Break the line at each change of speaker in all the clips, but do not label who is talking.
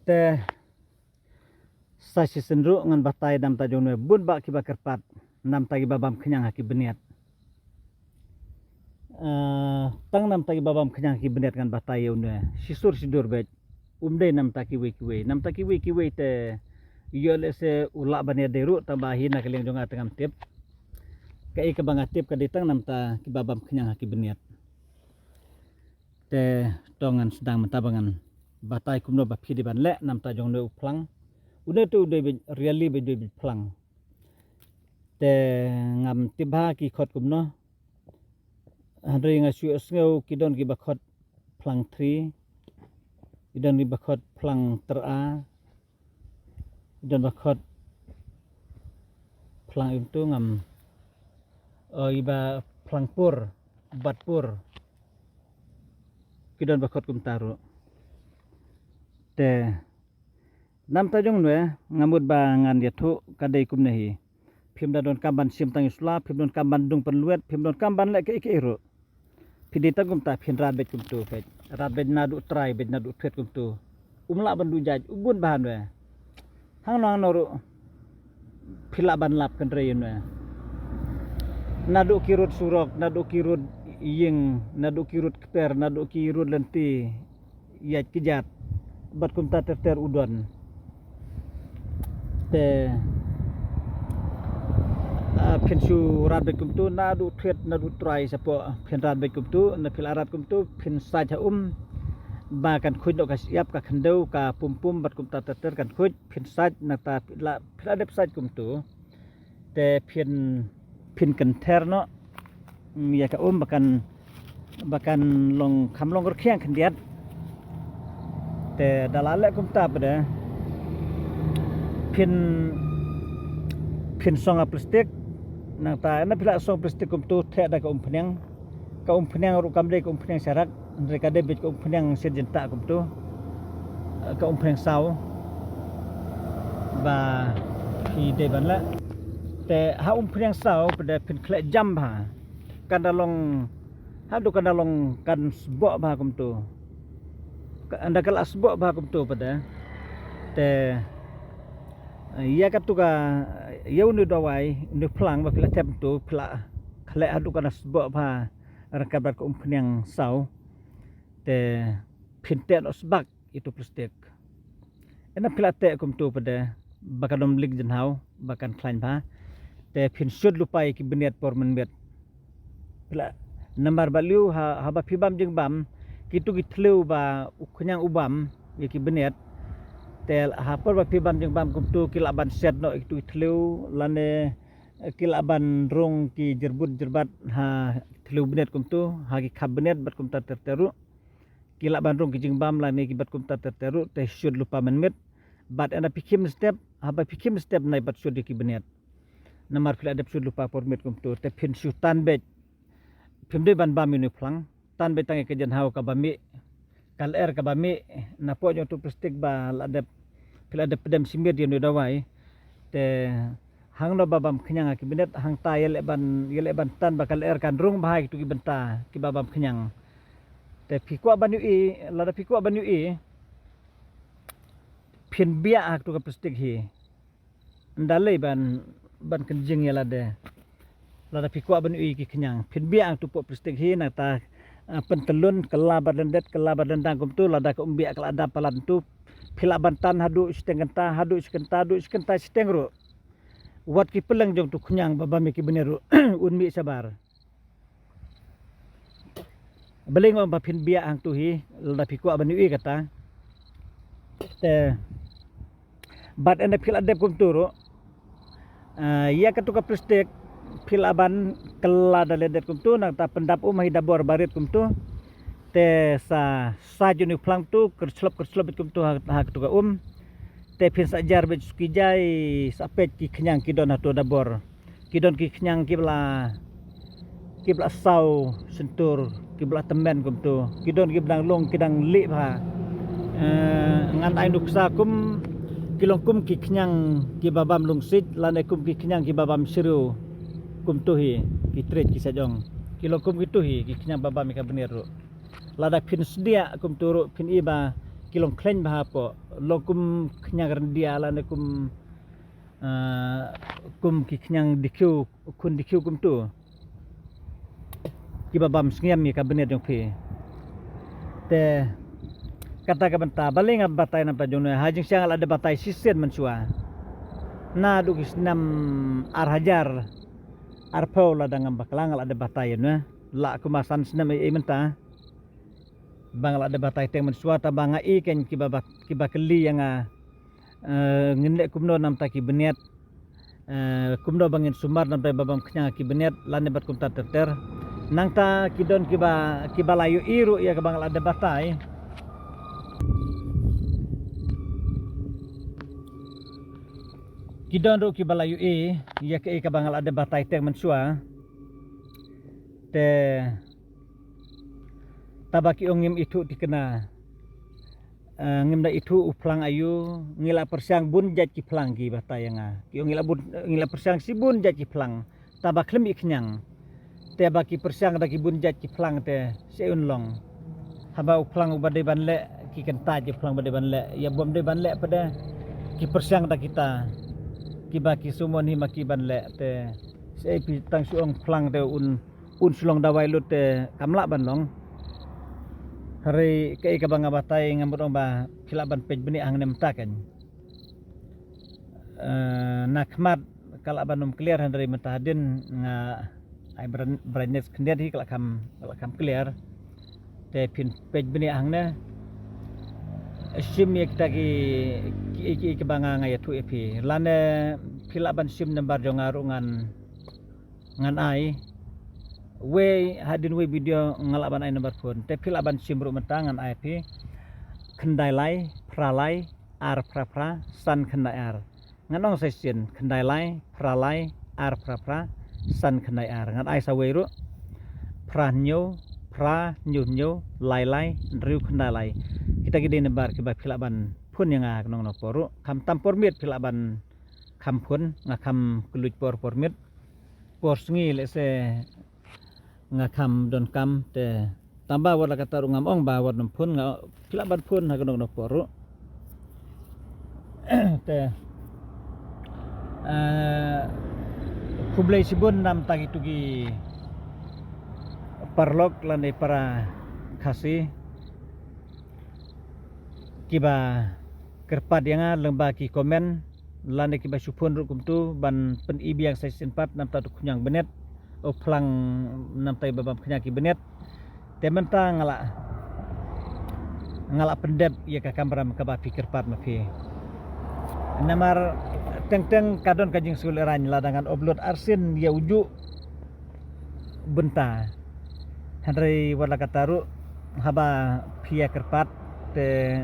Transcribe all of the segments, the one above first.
te sasi sendru ngan batai nam ta jongwe bun ba ki bakerpat nam ta gi babam kenyang haki beniat tang nam ta gi babam kenyang haki beniat ngan batai unwe sisur sidur bet umde nam ta ki we te yole se ulak bania deru tambahin nak keleng jonga tengam tip kai ke bang tip ka ditang nam ta ki babam kenyang haki beniat te tongan sedang mentabangan batai kumno ba phidi ban le nam ta jong no plang ude tu de really be de plang te ngam tibha ki khot kumno handre nga su sngo kidon ki ba khot plang 3 kidon ki ba khot plang tera kidon ba khot plang itu ngam iba plang pur batpur kidon ba khot kum taru te nam ta jong nwe ngamut ba ngan dia thu kadai kum nahi phim da don kamban sim tang isla phim don kamban dung penluet phim don kamban le ke ro phidi ta kum ta phin rat bet kum tu pe rat bet na du try bet na du thet kum tu umla ban du jaj ubun bahan we hang nang no ro phila ban lap kan re nwe na du kirut surok na du kirut ying na du kirut keper na du kirut lenti ya kijat bat kum ta ter udon te phen su rat bet kum tu na du thet na du try sapo phen rat bet kum tu na phil arat kum tu phen sa cha ba kan khuj do ka siap ka khandau ka pum bat kum ta ter kan khuj phen sa na ta la phil adep sa kum tu te phen kan ther no ya ka bakan long kham long ker khiang khandiat te dalale kum ta pada phin songa plastik nang ta na pila song plastik kum tu the da ka phnang ru kam de ka phnang sarak re ka de bit ka phnang serjenta kum tu ka phnang sau ba khi de ban la te ha phnang sau pada phin khle jam ba kan dalong ha do kan dalong kan sbo ba kum tu anda kala sbo ba kum tu pada te ya katuka yau ni dawai ni plang ba pila tep tu pila khle adu kana sbo ba rakabat ko phnang sau te phinte no sbak itu plastik ena pila te kum tu pada bakadom lig jenhau bakan klain ba te phin sud lupai ki beniat por menbet pila nambar baliu ha ba phibam jeng bam kitu ki thleu ba ukhyang ubam ki beniat tel hapor ba phibam jeng bam kum tu kilaban set no itu thleu lane kilaban rong ki jerbat ha thleu beniat kum tu ha ki khab beniat bat kum ta terteru kilaban rong ki jeng bam lane ki bat kum ta terteru te sud lupa menmet bat ana pikim step ha ba pikim step nai bat sud ki beniat namar phila adep sud lupa por met kum tu te phin su tan bet phimde ban bam ni phlang tan betang ke jan hau ka bami kal ka bami na po jo tu plastik ba adep pila adep pedam simir dia no dawai te hang no babam kenyang ki benet hang ta yele ban tan bakal kan rung bahai tu ki benta ki babam kenyang te pikwa ban ui lada pikwa ban ui phin bia ak tu ka plastik hi ndalei ban kenjing ya lada pikwa ban ui ki kenyang phin bia ak tu po plastik hi na ta pentelun kelabar dendang kum tu lada ka umbia kala ada palan tu phila bantan hadu stengenta steng ro wat ki peleng jong tu khunyang baba mi ki beneru unmi sabar beling om phin bia ang tu hi lada pikwa bani ui kata te bat ene phila dep kum tu ro ya ka tu ka plastik philaban kelada ledet kum tu nang ta pendap mahi dabor barit kum tu te sa juni plang tu kerslop kum tu ha tu ka te phin sajar bet skijai sapet ki kenyang kidon ha tu dabor kidon ki kenyang ki bla sau sentur ki bla temen kum tu kidon ki blang long kidang li ba ngan ai nuksa kum kilong kum ki kenyang ki babam lungsit lan kum ki kenyang ki babam siru kum tuhi ki tret ki sajong kilo kum ki tuhi ki kenyang babam ka bener ro lada phin sedia kum turu phin iba kilong klen bah po lokum knyang dia la ne kum ki knyang dikyu kun dikyu kum tu ki babam sngem mi kabinet jong phi te kata ka banta baling batai na pa jong hajing siang ada batai sisen mensua na du kisnam ar hajar ar paula dangam baklang ada batai na la kumasan senam e menta bang ada batai teng mensua ta banga i ken kiba keli yang ngende kumno nam ta ki benet kumno bangin sumar nam ta babam knya ki benet lan bat kum ta ter nang ta kidon kiba layu iru ya ka bang ada batai kidon ru kiba layu ya ke ka bang ada batai teng mensua te tabaki ongim itu dikena ngimda itu uplang ayu ngila persiang bun jat ki plang ki bata yang ki ngila persiang si bun jat ki plang tabaklem iknyang te baki persiang da ki bun jat ki plang te seun long haba uplang ubade banle ki kenta ki plang bade banle ya bom de banle pada ki persiang da kita ki baki sumon hi maki banle te sei pi tang suong plang te un sulong dawai lut te kamla ban long hari ke ka banga batai ngambut ba khilaban pej beni ang nem taken nakmat kala banum clear dari mentadin nga ai brightness kendian hi kala kam clear te pin pej beni ang ne sim ye kita ki banga nga ya tu epi lane khilaban sim number jongaru ngan ai we hadin we video ngalaban ai nomor phone te philaban simru mentangan IP kendai lai pralai ar prapra san kendai ar nganong session kendai lai pralai ar prapra san kendai ar ngan ai saweru pranyo pra nyunyo lai riu kendai lai kita gede nebar ke ba philaban phun yang nong no poru kam tampor mit philaban kam phun ngakam keluj por mit por sngi le se ngakam don kam te tambah wala kata rungam ong ba wadon pun nga philaban pun ha gonong no poru te kublai sibun nam tagi tugi parlok lane para kasi kiba kerpat yang lembah ki komen lane kiba supun rukum tu ban pen ibi yang 4 nam ta kunyang benet o plang nam tai babam kenyaki benet te menta ngala pendep ya ka kamram ka ba pikir pat mafi namar teng kadon kajing suleran ladangan oblot arsin ya uju benta handai wala kataru haba pia kerpat te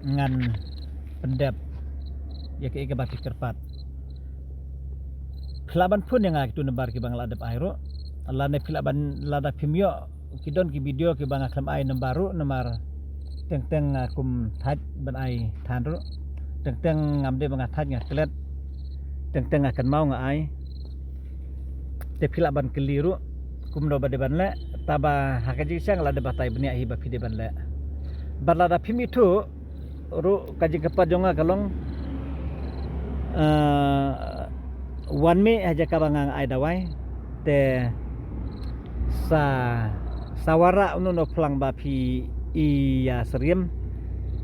ngan pendep ya ke ba pikir pat philaban pun yang aku nebar ki bang ladap airo Allah ne philaban lada pimyo kidon ki video ki bang aklam ai nembaru nemar teng akum thaj ban ai thanru teng ngamde bang thaj ngaklet teng akan mau ngai te philaban keliru kumdo bade banle taba hakaji sang lada batai benia hi ba pide banle balada pim itu ru kaji kepajonga kalong one me aja kabangang ai dawai te sawara ununo plang ba phi iya seriem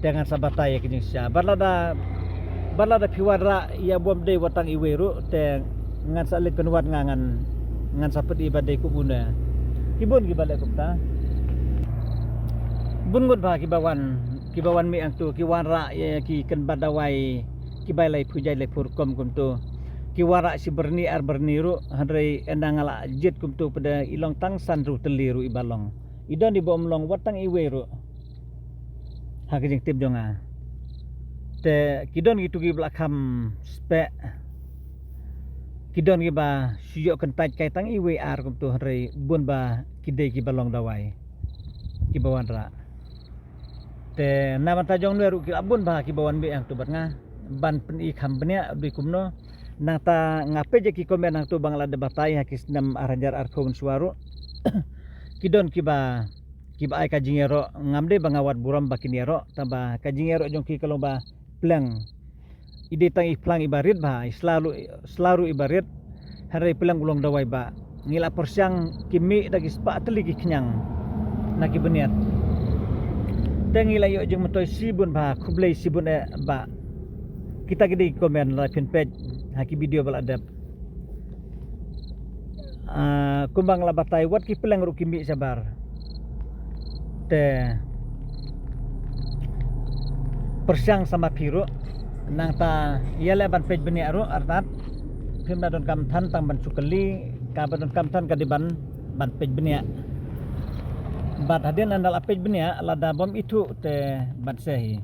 dengan sabata ya kijing sia balada piwara ya bom de watang iweru te ngan salit penwat ngan sapet ibadai kubuna kibun gibale kupta bungut ba kibawan mi ang tu kiwara ya ki ken badawai kibalai pujai le purkom kumtu kiwara si berni ar berniru handrai endangala jet kumtu pada ilong tang sanru teliru ibalong idon di bomlong watang iweru hakijing tip jonga te kidon gitu gi belakam spe kidon gi ba siyok kentaj kaitang iwe ar kumtu handrai bun ba kidai ki balong dawai ki bawan ra te naman tajong neru ki abun ba ki bawan be ang tu nga ban pen i khambnya bi kumno nata ngape je ki komen nang tu bangla de batai hakis nam aranjar arkhon suaru kidon kiba kibai kajingero ngamde bangawat buram bakinero tamba kajingero jongki kalau ba plang ide tang plang ibarit ba selalu ibarit hari plang ulong dawai ba ngila persyang kimi dagi spa teligi kenyang naki beniat tengila yo jeng metoy sibun ba kublai sibun ba kita gede komen la pin page haki video bal adab kumbang la batai wat ki plang ru kimi sabar te persyang sama piru nang ta yale ban page beni aru artat pim don kam than tang ban sukali ka ban kam than ka di ban page beni bat hadin andal page beni lada bom itu te ban sehi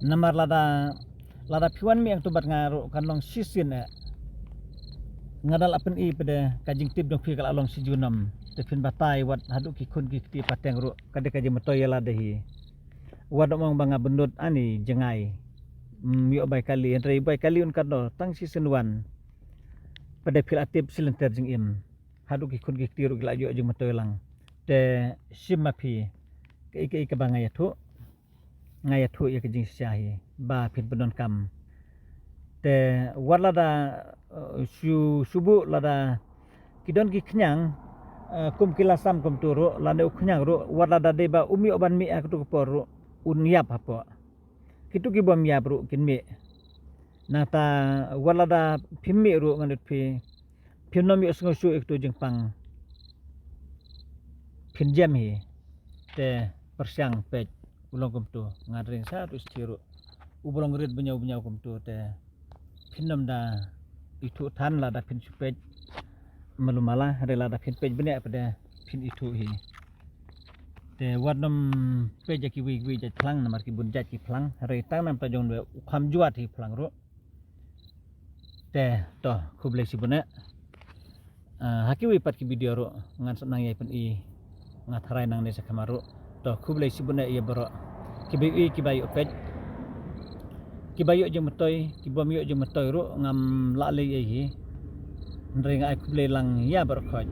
namar lada piwan mi yang tu bat ngaru kan long sisin ngadal apen I pada kajing tip dong fikal along si junam te pin batai wat haduk ki kun ki ti pateng ru kade kaji metoy la dehi wad mong banga bendut ani jengai yo bai kali entre bai kali un kadno tang season 1 pada fil atip silenter jing im haduk ki kun ki ti ru gla yo jing metoy lang te simapi ke banga ya thu ngayathu ya kajing syahi ba pin benon kam te warlada subuh lada kidon ki kenyang kum kilasam kum turu lada kenyang ru warlada deba umi oban mi ak tu por unyap apa kitu ki bom yap ru kin mi nata warlada pimmi ru nganut pi pinomi usngosu ek tu jengpang pinjam hi te persyang pej ulong kum tu ngadring satu istiru ubolong rit benyau kum tu te pinom da itu tan la da pin supej malumala rela da pin pej bene pada pin itu hi te wadnom pej ki wi jat plang namar ki bunjat ki plang re tang nam ta jong we kham juat hi plang ro te to kuble si bune haki wi pat ki video ro ngan sanang yai pen I ngat harai nang ne sakamaru to kuble si bune ia bero ki bi ki bayu pej kibayo je metoy kibomyo je metoy ro ngam la le hi ndring ai kuble lang ya berkhoj